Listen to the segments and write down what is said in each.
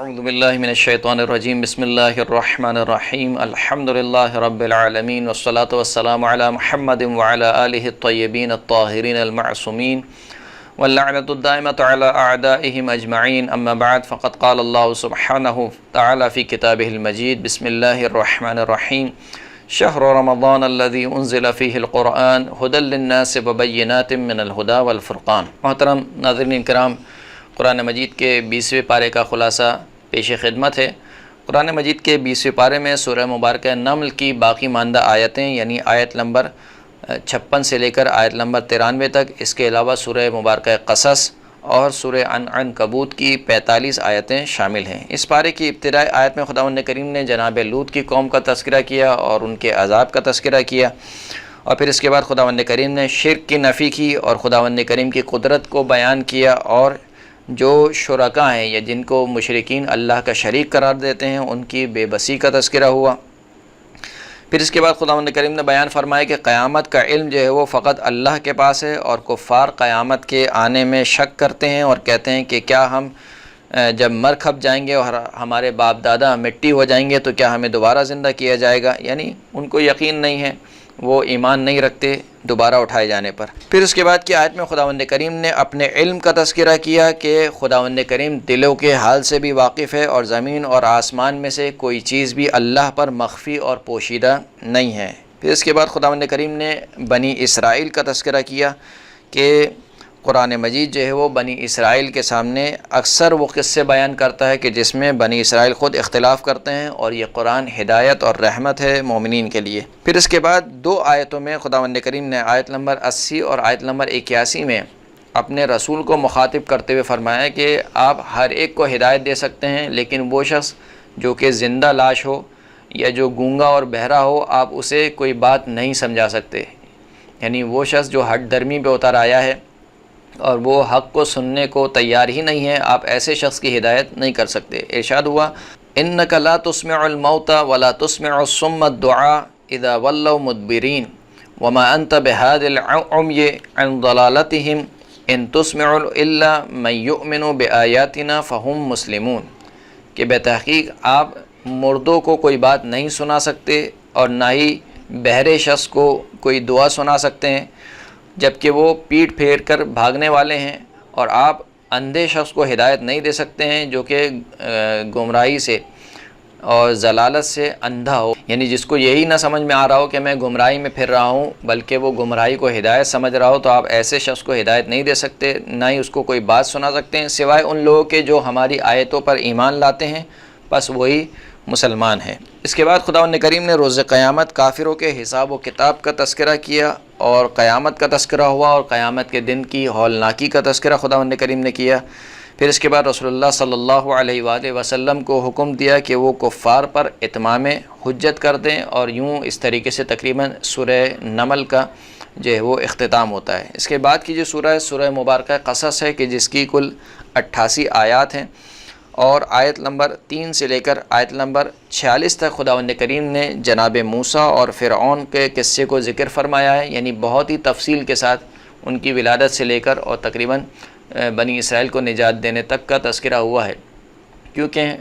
اعوذ باللہ من الشیطان الرجیم بسم اللہ الرحمن الرحیم الحمدللہ رب العالمین والصلاة والسلام علی محمد وعلی آلہ الطیبین الطاہرین المعصومین واللعنۃ الدائمۃ علی اعدائہم اجمعین اما بعد فقد قال اللہ سبحانہ تعالی فی کتابہ المجید بسم اللہ الرحمن الرحیم شہر رمضان الذی انزل فیہ القرآن ھدی للناس وبینات من الھدی والفرقان۔ محترم ناظرین کرام، قرآن مجید کے 20ویں پارے کا خلاصہ پیش خدمت ہے۔ قرآن مجید کے 20ویں پارے میں سورہ مبارکہ نمل کی باقی ماندہ آیتیں یعنی آیت نمبر 56 سے لے کر آیت نمبر 93 تک، اس کے علاوہ سورہ مبارکہ قصص اور سورہ عنکبوت کی 45 آیتیں شامل ہیں۔ اس پارے کی ابتدائی آیت میں خداوند کریم نے جناب لوط کی قوم کا تذکرہ کیا اور ان کے عذاب کا تذکرہ کیا، اور پھر اس کے بعد خداوند کریم نے شرک کی نفی کی اور خداوند کریم کی قدرت کو بیان کیا، اور جو شرکاء ہیں یا جن کو مشرکین اللہ کا شریک قرار دیتے ہیں ان کی بے بسی کا تذکرہ ہوا۔ پھر اس کے بعد خداوند کریم نے بیان فرمایا کہ قیامت کا علم جو ہے وہ فقط اللہ کے پاس ہے، اور کفار قیامت کے آنے میں شک کرتے ہیں اور کہتے ہیں کہ کیا ہم جب مر کھپ جائیں گے اور ہمارے باپ دادا مٹی ہو جائیں گے تو کیا ہمیں دوبارہ زندہ کیا جائے گا، یعنی ان کو یقین نہیں ہے، وہ ایمان نہیں رکھتے دوبارہ اٹھائے جانے پر۔ پھر اس کے بعد کی آیت میں خداوند کریم نے اپنے علم کا تذکرہ کیا کہ خداوند کریم دلوں کے حال سے بھی واقف ہے، اور زمین اور آسمان میں سے کوئی چیز بھی اللہ پر مخفی اور پوشیدہ نہیں ہے۔ پھر اس کے بعد خداوند کریم نے بنی اسرائیل کا تذکرہ کیا کہ قرآن مجید جو ہے وہ بنی اسرائیل کے سامنے اکثر وہ قصے بیان کرتا ہے کہ جس میں بنی اسرائیل خود اختلاف کرتے ہیں، اور یہ قرآن ہدایت اور رحمت ہے مومنین کے لیے۔ پھر اس کے بعد 2 آیتوں میں خداوند کریم نے آیت نمبر 80 اور آیت نمبر 81 میں اپنے رسول کو مخاطب کرتے ہوئے فرمایا کہ آپ ہر ایک کو ہدایت دے سکتے ہیں، لیکن وہ شخص جو کہ زندہ لاش ہو یا جو گونگا اور بہرا ہو، آپ اسے کوئی بات نہیں سمجھا سکتے، یعنی وہ شخص جو ہٹ درمی پہ اتر آیا ہے اور وہ حق کو سننے کو تیار ہی نہیں ہے، آپ ایسے شخص کی ہدایت نہیں کر سکتے۔ ارشاد ہوا انک لا تسمع الموتى ولا تسمع الصم الدعاء اذا ولوا مدبرین وما انت بهاد العمي عن ضلالتهم ان تسمع الا من يؤمن بآیاتنا فهم مسلمون، کہ بے تحقیق آپ مردوں کو کوئی بات نہیں سنا سکتے اور نہ ہی بہرے شخص کو کوئی دعا سنا سکتے ہیں، جبکہ وہ پیٹ پھیر کر بھاگنے والے ہیں، اور آپ اندھے شخص کو ہدایت نہیں دے سکتے ہیں جو کہ گمراہی سے اور ضلالت سے اندھا ہو، یعنی جس کو یہی نہ سمجھ میں آ رہا ہو کہ میں گمراہی میں پھر رہا ہوں بلکہ وہ گمراہی کو ہدایت سمجھ رہا ہو، تو آپ ایسے شخص کو ہدایت نہیں دے سکتے، نہ ہی اس کو کوئی بات سنا سکتے ہیں سوائے ان لوگوں کے جو ہماری آیتوں پر ایمان لاتے ہیں، بس وہی مسلمان ہیں۔ اس کے بعد خداوند کریم نے روز قیامت کافروں کے حساب و کتاب کا تذکرہ کیا، اور قیامت کا تذکرہ ہوا، اور قیامت کے دن کی ہولناکی کا تذکرہ خداوند کریم نے کیا۔ پھر اس کے بعد رسول اللہ صلی اللہ علیہ وآلہ وسلم کو حکم دیا کہ وہ کفار پر اتمام حجت کر دیں، اور یوں اس طریقے سے تقریباً سورہ نمل کا جو ہے وہ اختتام ہوتا ہے۔ اس کے بعد کی جو سورہ ہے سورہ مبارکہ قصص ہے کہ جس کی کل 88 آیات ہیں، اور آیت نمبر 3 سے لے کر آیت نمبر 46 تک خداوند کریم نے جناب موسیٰ اور فرعون کے قصے کو ذکر فرمایا ہے، یعنی بہت ہی تفصیل کے ساتھ ان کی ولادت سے لے کر اور تقریباً بنی اسرائیل کو نجات دینے تک کا تذکرہ ہوا ہے، کیونکہ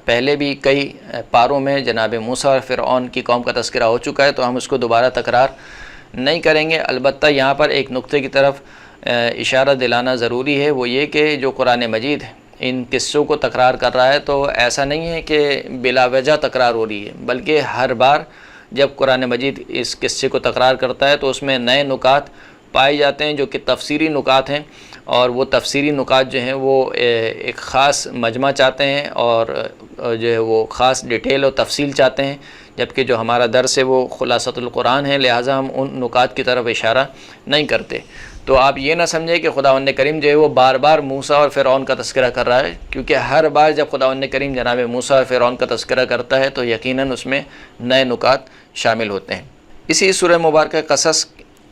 پہلے بھی کئی پاروں میں جناب موسیٰ اور فرعون کی قوم کا تذکرہ ہو چکا ہے، تو ہم اس کو دوبارہ تکرار نہیں کریں گے۔ البتہ یہاں پر ایک نقطے کی طرف اشارہ دلانا ضروری ہے، وہ یہ کہ جو قرآن مجید ان قصوں کو تکرار کر رہا ہے تو ایسا نہیں ہے کہ بلا وجہ تکرار ہو رہی ہے، بلکہ ہر بار جب قرآن مجید اس قصے کو تکرار کرتا ہے تو اس میں نئے نکات پائے جاتے ہیں جو کہ تفسیری نکات ہیں، اور وہ تفسیری نکات جو ہیں وہ ایک خاص مجمع چاہتے ہیں، اور جو ہے وہ خاص ڈیٹیل اور تفصیل چاہتے ہیں، جبکہ جو ہمارا درس ہے وہ خلاصۃ القرآن ہے، لہٰذا ہم ان نکات کی طرف اشارہ نہیں کرتے۔ تو آپ یہ نہ سمجھیں کہ خداوند کریم جو ہے وہ بار بار موسیٰ اور فرعون کا تذکرہ کر رہا ہے، کیونکہ ہر بار جب خداوند کریم جناب موسیٰ اور فرعون کا تذکرہ کرتا ہے تو یقیناً اس میں نئے نکات شامل ہوتے ہیں۔ اسی سورہ مبارکہ قصص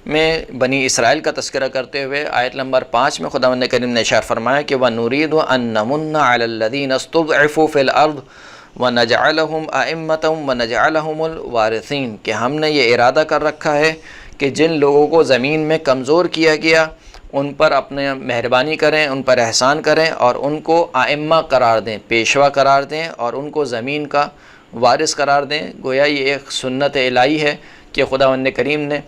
میں بنی اسرائیل کا تذکرہ کرتے ہوئے آیت نمبر 5 میں خداوند کریم نے ارشاد فرمایا کہ وَنُرِيدُ أَن نَّمُنَّ عَلَى الَّذِينَ اسْتُضْعِفُوا فِي الْأَرْضِ وَنَجْعَلَهُمْ أَئِمَّةً وَنَجْعَلَهُمُ الْوَارِثِينَ، کہ ہم نے یہ ارادہ کر رکھا ہے کہ جن لوگوں کو زمین میں کمزور کیا گیا ان پر اپنے مہربانی کریں، ان پر احسان کریں اور ان کو ائمہ قرار دیں، پیشوا قرار دیں اور ان کو زمین کا وارث قرار دیں۔ گویا یہ ایک سنت الہی ہے کہ خداوند کریم نے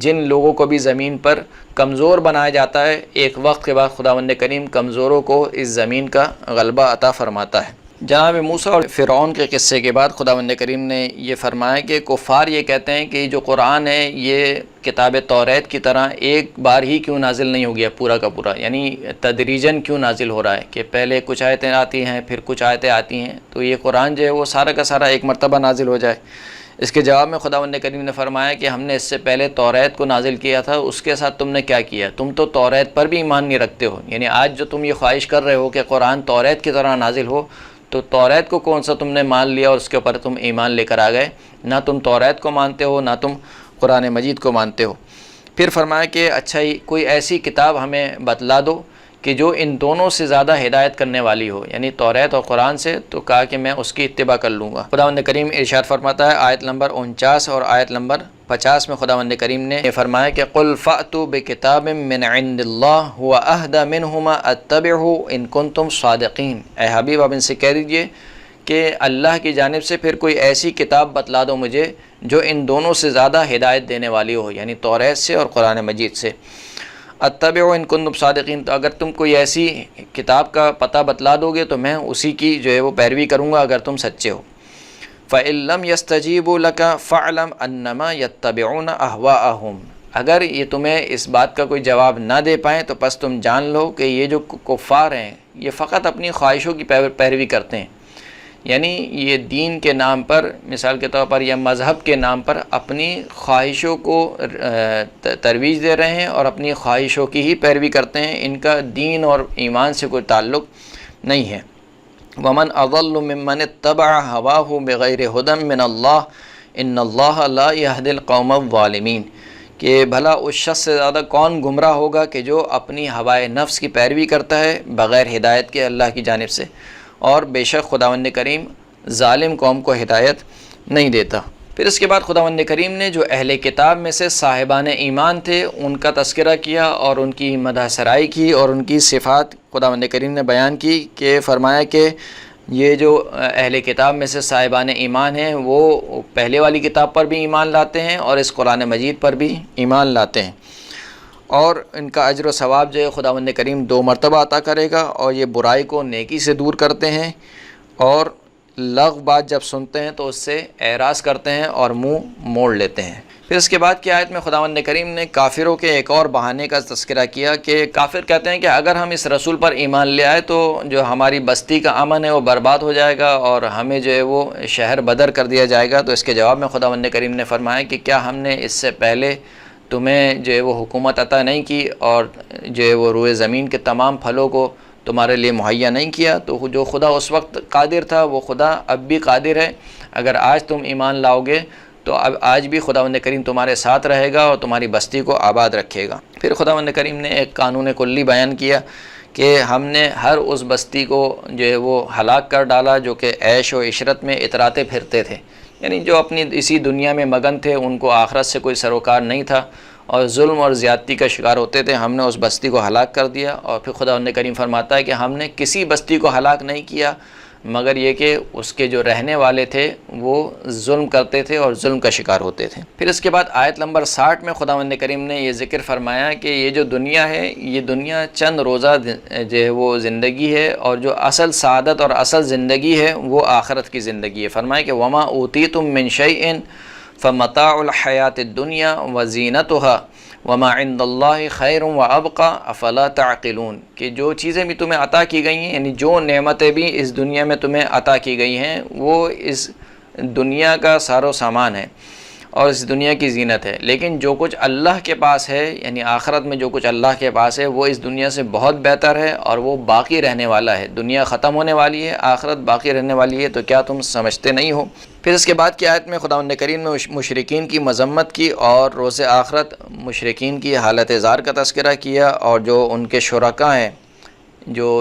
جن لوگوں کو بھی زمین پر کمزور بنایا جاتا ہے، ایک وقت کے بعد خداوند کریم کمزوروں کو اس زمین کا غلبہ عطا فرماتا ہے۔ جناب موسیٰ اور فرعون کے قصے کے بعد خداوند کریم نے یہ فرمایا کہ کفار یہ کہتے ہیں کہ جو قرآن ہے یہ کتاب توریت کی طرح ایک بار ہی کیوں نازل نہیں ہو گیا پورا کا پورا، یعنی تدریجاً کیوں نازل ہو رہا ہے کہ پہلے کچھ آیتیں آتی ہیں پھر کچھ آیتیں آتی ہیں، تو یہ قرآن جو ہے وہ سارا کا سارا ایک مرتبہ نازل ہو جائے۔ اس کے جواب میں خداوند کریم نے فرمایا کہ ہم نے اس سے پہلے توریت کو نازل کیا تھا، اس کے ساتھ تم نے کیا کیا، تم تو توریت پر بھی ایمان نہیں رکھتے ہو، یعنی آج جو تم یہ خواہش کر رہے ہو کہ قرآن توریت کی طرح نازل ہو، تو توریت کو کون سا تم نے مان لیا اور اس کے اوپر تم ایمان لے کر آ گئے، نہ تم توریت کو مانتے ہو نہ تم قرآن مجید کو مانتے ہو۔ پھر فرمایا کہ اچھا ہی کوئی ایسی کتاب ہمیں بتلا دو کہ جو ان دونوں سے زیادہ ہدایت کرنے والی ہو، یعنی توریت اور قرآن سے، تو کہا کہ میں اس کی اتباع کر لوں گا۔ خداوند کریم ارشاد فرماتا ہے آیت نمبر 49 اور آیت نمبر 50 میں خداوند کریم نے فرمایا کہ قل فأتوا بکتاب من عند اللہ هو اہدی منہما اتبعہ ان کنتم صادقین، اے حبیب آپ ان سے کہہ دیجئے کہ اللہ کی جانب سے پھر کوئی ایسی کتاب بتلا دو مجھے جو ان دونوں سے زیادہ ہدایت دینے والی ہو، یعنی توریت سے اور قرآن مجید سے۔ اتبعوا ان کنتم صادقین، تو اگر تم کوئی ایسی کتاب کا پتہ بتلا دو گے تو میں اسی کی جو ہے وہ پیروی کروں گا اگر تم سچے ہو۔ فَإِن لَّمْ يَسْتَجِيبُوا لَكَ فَاعْلَمْ أَنَّمَا يَتَّبِعُونَ أَهْوَاءَهُمْ، اگر یہ تمہیں اس بات کا کوئی جواب نہ دے پائیں تو پس تم جان لو کہ یہ جو کفار ہیں یہ فقط اپنی خواہشوں کی پیروی کرتے ہیں، یعنی یہ دین کے نام پر، مثال کے طور پر یا مذہب کے نام پر اپنی خواہشوں کو ترویج دے رہے ہیں اور اپنی خواہشوں کی ہی پیروی کرتے ہیں، ان کا دین اور ایمان سے کوئی تعلق نہیں ہے۔ وَمَنْ أَضَلُّ مِمَّنِ اتَّبَعَ هَوَاهُ بِغَيْرِ هُدًى مِّنَ اللَّهِ إِنَّ اللَّهَ لَا يَهْدِي الْقَوْمَ الظَّالِمِينَ، کہ بھلا اس شخص سے زیادہ کون گمراہ ہوگا کہ جو اپنی ہوائے نفس کی پیروی کرتا ہے بغیر ہدایت کے اللہ کی جانب سے، اور بے شک خداوند کریم ظالم قوم کو ہدایت نہیں دیتا۔ پھر اس کے بعد خداوند کریم نے جو اہل کتاب میں سے صاحبان ایمان تھے ان کا تذکرہ کیا اور ان کی مدح سرائی کی اور ان کی صفات خداوند کریم نے بیان کی، کہ فرمایا کہ یہ جو اہل کتاب میں سے صاحبان ایمان ہیں وہ پہلے والی کتاب پر بھی ایمان لاتے ہیں اور اس قرآن مجید پر بھی ایمان لاتے ہیں، اور ان کا اجر و ثواب جو ہے خداوند کریم 2 مرتبہ عطا کرے گا، اور یہ برائی کو نیکی سے دور کرتے ہیں اور لغو بات جب سنتے ہیں تو اس سے اعراض کرتے ہیں اور منہ موڑ لیتے ہیں۔ پھر اس کے بعد کی آیت میں خداوند کریم نے کافروں کے ایک اور بہانے کا تذکرہ کیا کہ کافر کہتے ہیں کہ اگر ہم اس رسول پر ایمان لے آئے تو جو ہماری بستی کا امن ہے وہ برباد ہو جائے گا اور ہمیں جو ہے وہ شہر بدر کر دیا جائے گا۔ تو اس کے جواب میں خداوند کریم نے فرمایا کہ کیا ہم نے اس سے پہلے تمہیں جو ہے وہ حکومت عطا نہیں کی اور جو ہے وہ روئے زمین کے تمام پھلوں کو تمہارے لیے مہیا نہیں کیا؟ تو جو خدا اس وقت قادر تھا وہ خدا اب بھی قادر ہے، اگر آج تم ایمان لاؤ گے تو اب آج بھی خداوند کریم تمہارے ساتھ رہے گا اور تمہاری بستی کو آباد رکھے گا۔ پھر خداوند کریم نے ایک قانون کلی بیان کیا کہ ہم نے ہر اس بستی کو جو ہے وہ ہلاک کر ڈالا جو کہ عیش و عشرت میں اتراتے پھرتے تھے، یعنی جو اپنی اسی دنیا میں مگن تھے، ان کو آخرت سے کوئی سروکار نہیں تھا اور ظلم اور زیادتی کا شکار ہوتے تھے، ہم نے اس بستی کو ہلاک کر دیا۔ اور پھر خداوند کریم فرماتا ہے کہ ہم نے کسی بستی کو ہلاک نہیں کیا مگر یہ کہ اس کے جو رہنے والے تھے وہ ظلم کرتے تھے اور ظلم کا شکار ہوتے تھے۔ پھر اس کے بعد آیت نمبر 60 میں خداوند کریم نے یہ ذکر فرمایا کہ یہ جو دنیا ہے یہ دنیا چند روزہ جو ہے وہ زندگی ہے، اور جو اصل سعادت اور اصل زندگی ہے وہ آخرت کی زندگی ہے۔ فرمایا کہ وما اوتیتم من شیء فمتاع الحیات الدنیا وزینتها وما عند اللہ خیر وابقی افلا تعقلون، کہ جو چیزیں بھی تمہیں عطا کی گئی ہیں، یعنی جو نعمتیں بھی اس دنیا میں تمہیں عطا کی گئی ہیں وہ اس دنیا کا سار و سامان ہے اور اس دنیا کی زینت ہے، لیکن جو کچھ اللہ کے پاس ہے یعنی آخرت میں جو کچھ اللہ کے پاس ہے وہ اس دنیا سے بہت بہتر ہے اور وہ باقی رہنے والا ہے۔ دنیا ختم ہونے والی ہے، آخرت باقی رہنے والی ہے، تو کیا تم سمجھتے نہیں ہو؟ پھر اس کے بعد کی آیت میں خداوند کریم نے مشرکین کی مذمت کی اور روز آخرت مشرکین کی حالت زار کا تذکرہ کیا، اور جو ان کے شرکاء ہیں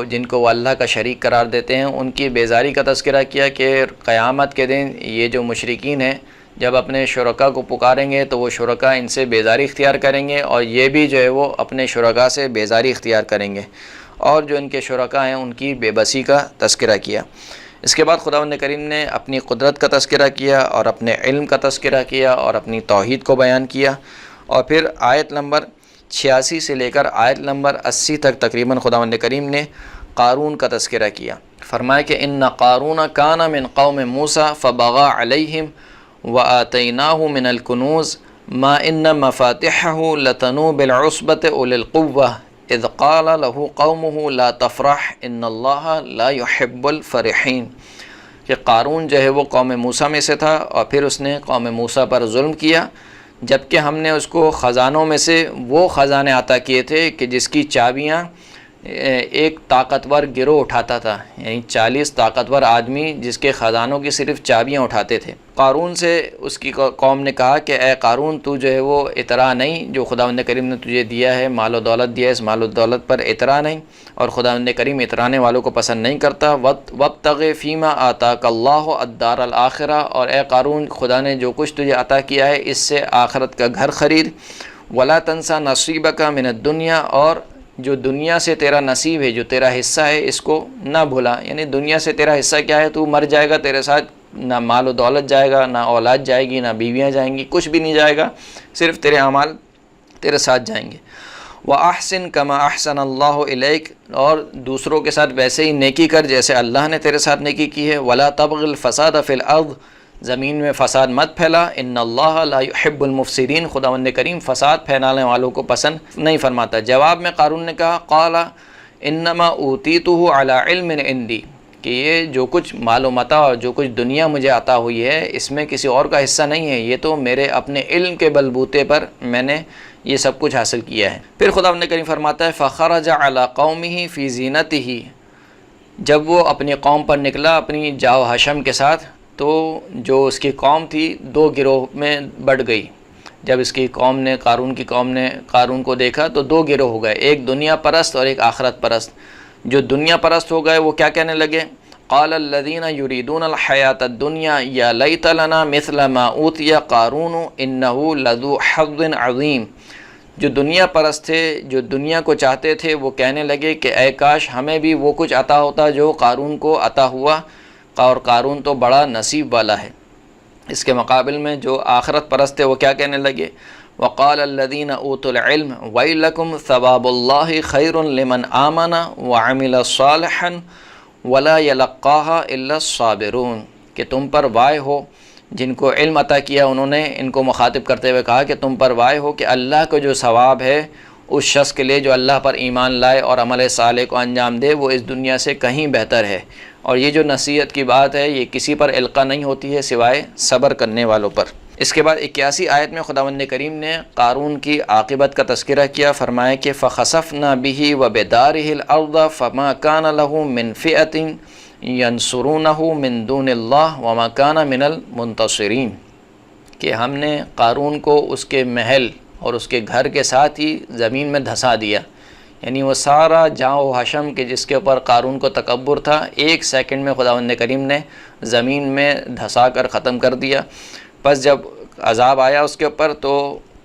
جن کو وہ اللہ کا شریک قرار دیتے ہیں ان کی بیزاری کا تذکرہ کیا کہ قیامت کے دن یہ جو مشرکین ہیں جب اپنے شرکا کو پکاریں گے تو وہ شرکا ان سے بیزاری اختیار کریں گے اور یہ بھی جو ہے وہ اپنے شرکا سے بیزاری اختیار کریں گے، اور جو ان کے شرکا ہیں ان کی بے بسی کا تذکرہ کیا۔ اس کے بعد خداوند کریم نے اپنی قدرت کا تذکرہ کیا اور اپنے علم کا تذکرہ کیا اور اپنی توحید کو بیان کیا، اور پھر آیت نمبر 86 سے لے کر آیت نمبر 80 تک تقریباً خداوند کریم نے قارون کا تذکرہ کیا۔ فرمایا کہ ان قارون کان من قوم موسیٰ فبغى علیہم وآتیناہ من الکنوز ما ان مفاتحہ لتنوء بالعصبة اولي القوة اذ قال له قومه لا تفرح ان اللہ لا يحب الفرحین، کہ قارون جو ہے وہ قوم موسیٰ میں سے تھا اور پھر اس نے قوم موسیٰ پر ظلم کیا، جبکہ ہم نے اس کو خزانوں میں سے وہ خزانے عطا کیے تھے کہ جس کی چابیاں ایک طاقتور گروہ اٹھاتا تھا، یعنی 40 طاقتور آدمی جس کے خزانوں کی صرف چابیاں اٹھاتے تھے۔ قارون سے اس کی قوم نے کہا کہ اے قارون تو جو ہے وہ اترا نہیں، جو خداوند کریم نے تجھے دیا ہے مال و دولت دیا ہے، اس مال و دولت پر اترا نہیں، اور خداوند کریم اترانے والوں کو پسند نہیں کرتا۔ وابتغ فیما آتاک اللہ الدار الآخرہ، اور اے قارون خدا نے جو کچھ تجھے عطا کیا ہے اس سے آخرت کا گھر خرید۔ ولا تنسا نصیبک من الدنیا، اور جو دنیا سے تیرا نصیب ہے، جو تیرا حصہ ہے اس کو نہ بھولا، یعنی دنیا سے تیرا حصہ کیا ہے، تو مر جائے گا تیرے ساتھ نہ مال و دولت جائے گا، نہ اولاد جائے گی، نہ بیویاں جائیں گی، کچھ بھی نہیں جائے گا، صرف تیرے اعمال تیرے ساتھ جائیں گے۔ وَأَحْسِن كَمَا أَحْسَنَ اللَّهُ إِلَيْكَ، اور دوسروں کے ساتھ ویسے ہی نیکی کر جیسے اللہ نے تیرے ساتھ نیکی کی ہے۔ وَلَا تَبْغِ الْفَسَادَ فِي الْأَرْضِ، زمین میں فساد مت پھیلا۔ ان اللہ لا يحب المفسدین، خداوند کریم فساد پھیلانے والوں کو پسند نہیں فرماتا۔ جواب میں قارون نے کہا قال انما اوتیتہ علی علم عندی، کہ یہ جو کچھ مال و متاع اور جو کچھ دنیا مجھے عطا ہوئی ہے اس میں کسی اور کا حصہ نہیں ہے، یہ تو میرے اپنے علم کے بلبوتے پر میں نے یہ سب کچھ حاصل کیا ہے۔ پھر خداوند کریم فرماتا ہے فخرج علی قومہ فی زینتہ، جب وہ اپنی قوم پر نکلا اپنی جاؤ حشم کے ساتھ، تو جو اس کی قوم تھی دو گروہ میں بڑھ گئی۔ جب اس کی قوم نے قارون کی قوم نے قارون کو دیکھا تو دو گروہ ہو گئے، ایک دنیا پرست اور ایک آخرت پرست۔ جو دنیا پرست ہو گئے وہ کیا کہنے لگے، قال الذین یریدون الحیاۃ الدنیا یا لیت لنا مثل ما اوتی قارون انہ لذو حظ عظیم، جو دنیا پرست تھے جو دنیا کو چاہتے تھے وہ کہنے لگے کہ اے کاش ہمیں بھی وہ کچھ عطا ہوتا جو قارون کو عطا ہوا، اور قارون تو بڑا نصیب والا ہے۔ اس کے مقابل میں جو آخرت پرست تھے وہ کیا کہنے لگے، وقال الذین اوتوا العلم ویلکم ثواب اللہ خیر لمن آمن وعمل صالحا ولا یلقاها الا الصابرون، کہ تم پر وائے ہو، جن کو علم عطا کیا انہوں نے ان کو مخاطب کرتے ہوئے کہا کہ تم پر وائے ہو کہ اللہ کو جو ثواب ہے اس شخص کے لیے جو اللہ پر ایمان لائے اور عمل صالح کو انجام دے وہ اس دنیا سے کہیں بہتر ہے۔ اور یہ جو نصیحت کی بات ہے یہ کسی پر القا نہیں ہوتی ہے سوائے صبر کرنے والوں پر۔ اس کے بعد 81 آیت میں خداوند کریم نے قارون کی عاقبت کا تذکرہ کیا، فرمایا کہ فَخَسَفْنَا بِهِ وَبِدَارِهِ الْأَرْضَ فَمَا كَانَ لَهُ مِنْ فِئَةٍ يَنْصُرُونَهُ مِنْ دُونِ اللَّهِ وَمَا كَانَ مِنَ الْمُنْتَصِرِينَ، کہ ہم نے قارون کو اس کے محل اور اس کے گھر کے ساتھ ہی زمین میں دھسا دیا، یعنی وہ سارا جاؤ حشم کے جس کے اوپر قارون کو تکبر تھا ایک سیکنڈ میں خداوند کریم نے زمین میں دھسا کر ختم کر دیا۔ پس جب عذاب آیا اس کے اوپر تو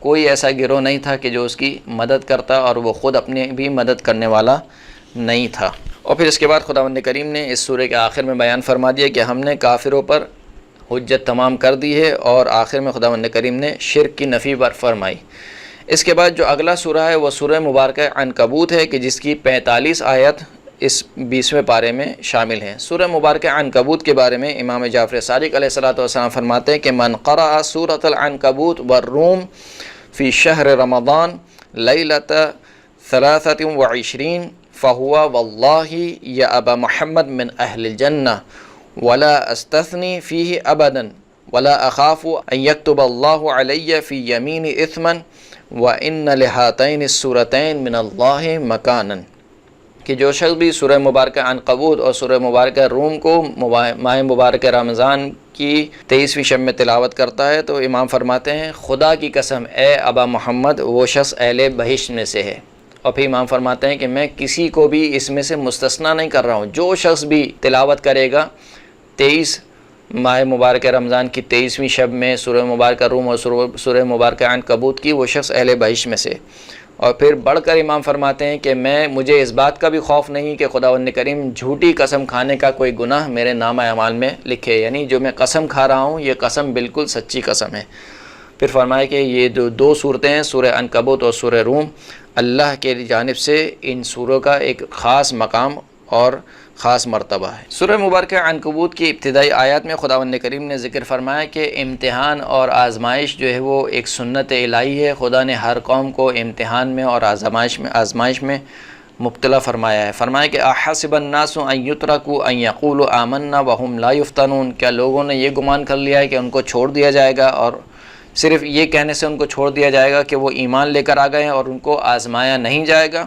کوئی ایسا گروہ نہیں تھا کہ جو اس کی مدد کرتا، اور وہ خود اپنے بھی مدد کرنے والا نہیں تھا۔ اور پھر اس کے بعد خداوند کریم نے اس سورہ کے آخر میں بیان فرما دیا کہ ہم نے کافروں پر حجت تمام کر دی ہے، اور آخر میں خداوند کریم نے شرک کی نفی فرمائی۔ اس کے بعد جو اگلا سورہ ہے وہ سورہ مبارکہ عنکبوت ہے کہ جس کی 45 آیت اس 20ویں پارے میں شامل ہیں۔ سورہ مبارکہ عنکبوت کے بارے میں امام جعفر صادق علیہ السلام فرماتے ہیں کہ من قرأ سورۃ العنکبوت والروم فی شہر رمضان لیلۃ 23 فہو واللہ یا ابا محمد من اہل الجنہ ولا استثنی فیہ ابدا ولا اخاف ان یکتب اللہ علی فی یمین اثما وَإِنَّ لِهَاتَيْنِ السُّورَتَيْنِ مِنَ اللَّهِ مَكَانًا، کہ جو شخص بھی سورہ مبارکہ عنکبوت اور سورہ مبارکہ روم کو ماہ مبارکہ رمضان کی 23ویں شب میں تلاوت کرتا ہے تو امام فرماتے ہیں خدا کی قسم اے ابا محمد وہ شخص اہل بہشت میں سے ہے۔ اور پھر امام فرماتے ہیں کہ میں کسی کو بھی اس میں سے مستثنیٰ نہیں کر رہا ہوں، جو شخص بھی تلاوت کرے گا 23 ماہ مبارک رمضان کی 23ویں شب میں سورہ مبارکہ روم اور سورہ مبارکہ عنکبوت کی، وہ شخص اہل بہشت میں سے۔ اور پھر بڑھ کر امام فرماتے ہیں کہ مجھے اس بات کا بھی خوف نہیں کہ خداوند کریم جھوٹی قسم کھانے کا کوئی گناہ میرے نامہ اعمال میں لکھے، یعنی جو میں قسم کھا رہا ہوں یہ قسم بالکل سچی قسم ہے۔ پھر فرمایا کہ یہ جو 2 صورتیں ہیں، سورہ عنکبوت اور سورہ روم، اللہ کے جانب سے ان سوروں کا ایک خاص مقام اور خاص مرتبہ ہے۔ سورہ مبارکہ عنکبوت کی ابتدائی آیات میں خداوند کریم نے ذکر فرمایا کہ امتحان اور آزمائش جو ہے وہ ایک سنت الہی ہے۔ خدا نے ہر قوم کو امتحان میں اور آزمائش میں مبتلا فرمایا ہے۔ فرمایا کہ احسب الناس ان یترکوا ان یقولوا آمنا وهم لا یفتنون، کیا لوگوں نے یہ گمان کر لیا ہے کہ ان کو چھوڑ دیا جائے گا اور صرف یہ کہنے سے ان کو چھوڑ دیا جائے گا کہ وہ ایمان لے کر آ گئے ہیں اور ان کو آزمایا نہیں جائے گا؟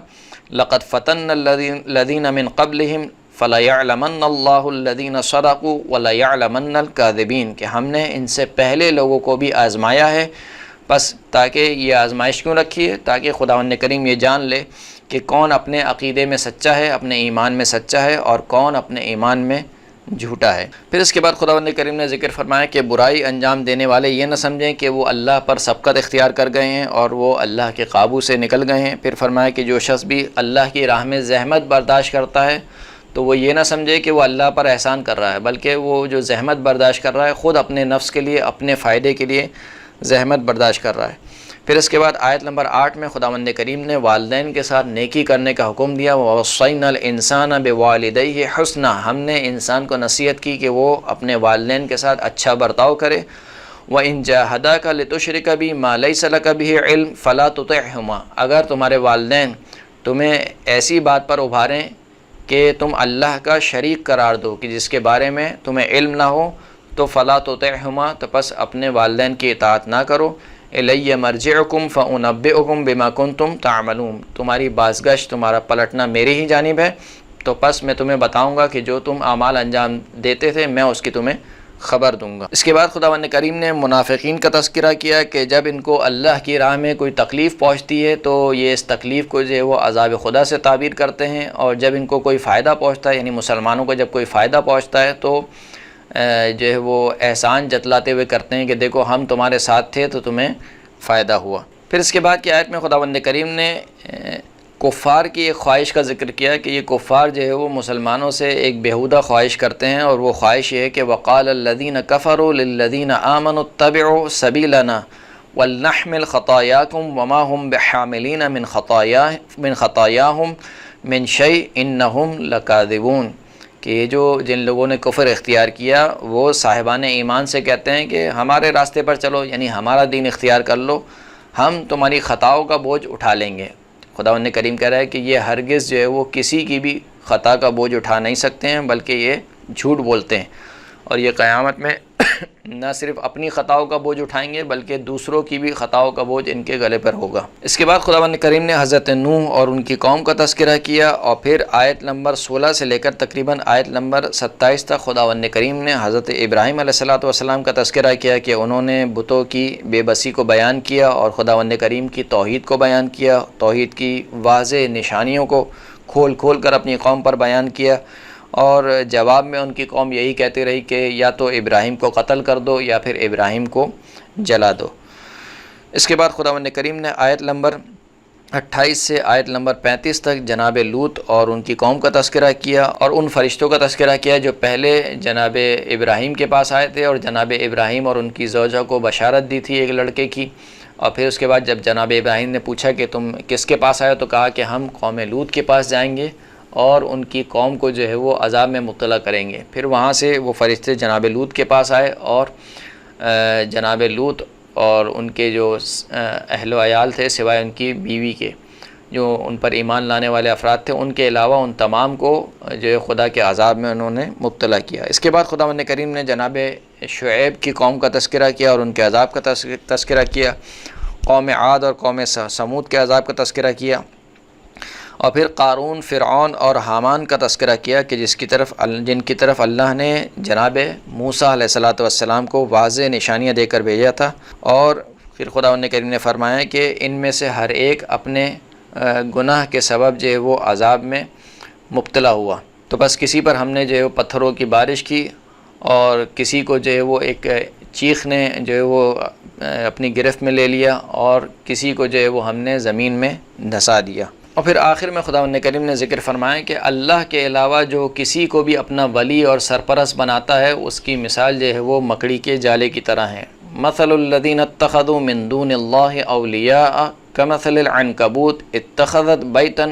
لقد فتن الذین من قبلہم فَلَيَعْلَمَنَّ اللَّهُ الَّذِينَ صَدَقُوا وَلَيَعْلَمَنَّ الْكَاذِبِينَ، کہ ہم نے ان سے پہلے لوگوں کو بھی آزمایا ہے، بس تاکہ یہ آزمائش کیوں رکھی ہے؟ تاکہ خداوند کریم یہ جان لے کہ کون اپنے عقیدے میں سچا ہے، اپنے ایمان میں سچا ہے، اور کون اپنے ایمان میں جھوٹا ہے۔ پھر اس کے بعد خداوند کریم نے ذکر فرمایا کہ برائی انجام دینے والے یہ نہ سمجھیں کہ وہ اللہ پر سبقت اختیار کر گئے ہیں اور وہ اللہ کے قابو سے نکل گئے ہیں۔ پھر فرمایا کہ جو شخص بھی اللہ کی راہ میں زحمت برداشت کرتا ہے تو وہ یہ نہ سمجھے کہ وہ اللہ پر احسان کر رہا ہے، بلکہ وہ جو زحمت برداشت کر رہا ہے خود اپنے نفس کے لیے، اپنے فائدے کے لیے زحمت برداشت کر رہا ہے۔ پھر اس کے بعد آیت نمبر 8 میں خداوند کریم نے والدین کے ساتھ نیکی کرنے کا حکم دیا۔ وَوَصَّيْنَا الْإِنسَانَ بِوَالِدَيْهِ حُسْنًا، ہم نے انسان کو نصیحت کی کہ وہ اپنے والدین کے ساتھ اچھا برتاؤ کرے۔ وَإِن جَاهَدَاكَ لِتُشْرِكَ بِي مَا لَيْسَ لَكَ بِهِ عِلْمٌ فَلَا تُطِعْهُمَا، اگر تمہارے والدین تمہیں ایسی بات پر ابھاریں کہ تم اللہ کا شریک قرار دو کہ جس کے بارے میں تمہیں علم نہ ہو، تو فَلَا تُطِعْهُمَا، تو پس اپنے والدین کی اطاعت نہ کرو۔ الیہ مرجعکم فانبئکم بما کنتم تعملون، تمہاری بازگشت، تمہارا پلٹنا میری ہی جانب ہے، تو پس میں تمہیں بتاؤں گا کہ جو تم اعمال انجام دیتے تھے میں اس کی تمہیں خبر دوں گا۔ اس کے بعد خداوند کریم نے منافقین کا تذکرہ کیا کہ جب ان کو اللہ کی راہ میں کوئی تکلیف پہنچتی ہے تو یہ اس تکلیف کو جو ہے وہ عذاب خدا سے تعبیر کرتے ہیں، اور جب ان کو کوئی فائدہ پہنچتا ہے، یعنی مسلمانوں کو جب کوئی فائدہ پہنچتا ہے تو جو ہے وہ احسان جتلاتے ہوئے کرتے ہیں کہ دیکھو ہم تمہارے ساتھ تھے تو تمہیں فائدہ ہوا۔ پھر اس کے بعد کی آیت میں خداوند کریم نے کفار کی ایک خواہش کا ذکر کیا کہ یہ کفار جو ہے وہ مسلمانوں سے ایک بیہودہ خواہش کرتے ہیں، اور وہ خواہش یہ ہے کہ وقال الذین کفروا للذین آمنوا اتبعوا سبیلنا ولنحمل خطایاکم وما هم بحاملین من خطایاہم من شیء انہم لکاذبون، کہ یہ جو جن لوگوں نے کفر اختیار کیا وہ صاحبان ایمان سے کہتے ہیں کہ ہمارے راستے پر چلو، یعنی ہمارا دین اختیار کر لو، ہم تمہاری خطاؤں کا بوجھ اٹھا لیں گے۔ خداوند کریم کہہ رہا ہے کہ یہ ہرگز جو ہے وہ کسی کی بھی خطا کا بوجھ اٹھا نہیں سکتے ہیں، بلکہ یہ جھوٹ بولتے ہیں، اور یہ قیامت میں نہ صرف اپنی خطاؤں کا بوجھ اٹھائیں گے بلکہ دوسروں کی بھی خطاؤں کا بوجھ ان کے گلے پر ہوگا۔ اس کے بعد خداوند کریم نے حضرت نوح اور ان کی قوم کا تذکرہ کیا، اور پھر آیت نمبر 16 سے لے کر تقریباً آیت نمبر 27 تک خداوند کریم نے حضرت ابراہیم علیہ السلام کا تذکرہ کیا کہ انہوں نے بتوں کی بے بسی کو بیان کیا اور خداوند کریم کی توحید کو بیان کیا، توحید کی واضح نشانیوں کو کھول کھول کر اپنی قوم پر بیان کیا، اور جواب میں ان کی قوم یہی کہتی رہی کہ یا تو ابراہیم کو قتل کر دو یا پھر ابراہیم کو جلا دو۔ اس کے بعد خداوند کریم نے آیت نمبر 28 سے آیت نمبر 35 تک جناب لوط اور ان کی قوم کا تذکرہ کیا، اور ان فرشتوں کا تذکرہ کیا جو پہلے جناب ابراہیم کے پاس آئے تھے اور جناب ابراہیم اور ان کی زوجہ کو بشارت دی تھی ایک لڑکے کی، اور پھر اس کے بعد جب جناب ابراہیم نے پوچھا کہ تم کس کے پاس آئے، تو کہا کہ ہم قوم لوط کے پاس جائیں گے اور ان کی قوم کو جو ہے وہ عذاب میں مبتلا کریں گے۔ پھر وہاں سے وہ فرشتے جناب لوط کے پاس آئے، اور جناب لوط اور ان کے جو اہل و عیال تھے سوائے ان کی بیوی کے، جو ان پر ایمان لانے والے افراد تھے، ان کے علاوہ ان تمام کو جو ہے خدا کے عذاب میں انہوں نے مبتلا کیا۔ اس کے بعد خداوند کریم نے جناب شعیب کی قوم کا تذکرہ کیا اور ان کے عذاب کا تذکرہ کیا، قوم عاد اور قوم سمود کے عذاب کا تذکرہ کیا، اور پھر قارون، فرعون اور حامان کا تذکرہ کیا کہ جن کی طرف اللہ نے جناب موسیٰ علیہ السلام کو واضح نشانیاں دے کر بھیجا تھا، اور پھر خداوند کریم نے فرمایا کہ ان میں سے ہر ایک اپنے گناہ کے سبب جو ہے وہ عذاب میں مبتلا ہوا، تو بس کسی پر ہم نے جو ہے پتھروں کی بارش کی اور کسی کو جو ہے وہ ایک چیخ نے جو ہے وہ اپنی گرفت میں لے لیا، اور کسی کو جو ہے وہ ہم نے زمین میں دھسا دیا۔ اور پھر آخر میں خداوند کریم نے ذکر فرمایا کہ اللہ کے علاوہ جو کسی کو بھی اپنا ولی اور سرپرست بناتا ہے اس کی مثال جو ہے وہ مکڑی کے جالے کی طرح ہے۔ مثل الذین اتخذوا من دون اللہ اولیاء کمثل العنکبوت اتخذت بیتا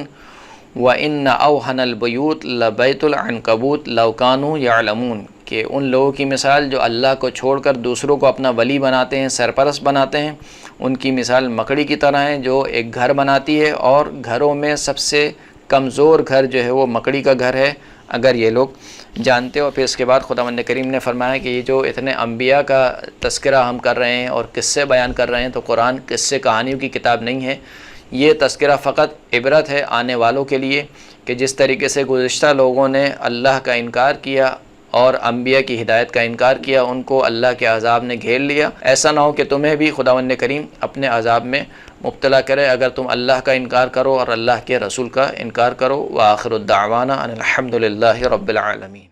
وَإِنَّ أَوْهَنَ الْبُيُوتِ لَبَيْتُ الْعَنْكَبُوتِ لَوْ كَانُوا يَعْلَمُونَ، کہ ان لوگوں کی مثال جو اللہ کو چھوڑ کر دوسروں کو اپنا ولی بناتے ہیں، سرپرست بناتے ہیں، ان کی مثال مکڑی کی طرح ہے جو ایک گھر بناتی ہے، اور گھروں میں سب سے کمزور گھر جو ہے وہ مکڑی کا گھر ہے، اگر یہ لوگ جانتے ہو۔ پھر اس کے بعد خداوند کریم نے فرمایا کہ یہ جو اتنے انبیاء کا تذکرہ ہم کر رہے ہیں اور قصے بیان کر رہے ہیں، تو قرآن قصے کہانیوں کی کتاب نہیں ہے، یہ تذکرہ فقط عبرت ہے آنے والوں کے لیے، کہ جس طریقے سے گزشتہ لوگوں نے اللہ کا انکار کیا اور انبیاء کی ہدایت کا انکار کیا، ان کو اللہ کے عذاب نے گھیر لیا، ایسا نہ ہو کہ تمہیں بھی خداوند کریم اپنے عذاب میں مبتلا کرے اگر تم اللہ کا انکار کرو اور اللہ کے رسول کا انکار کرو۔ وآخر الدعوانا ان الحمد للہ رب العالمین۔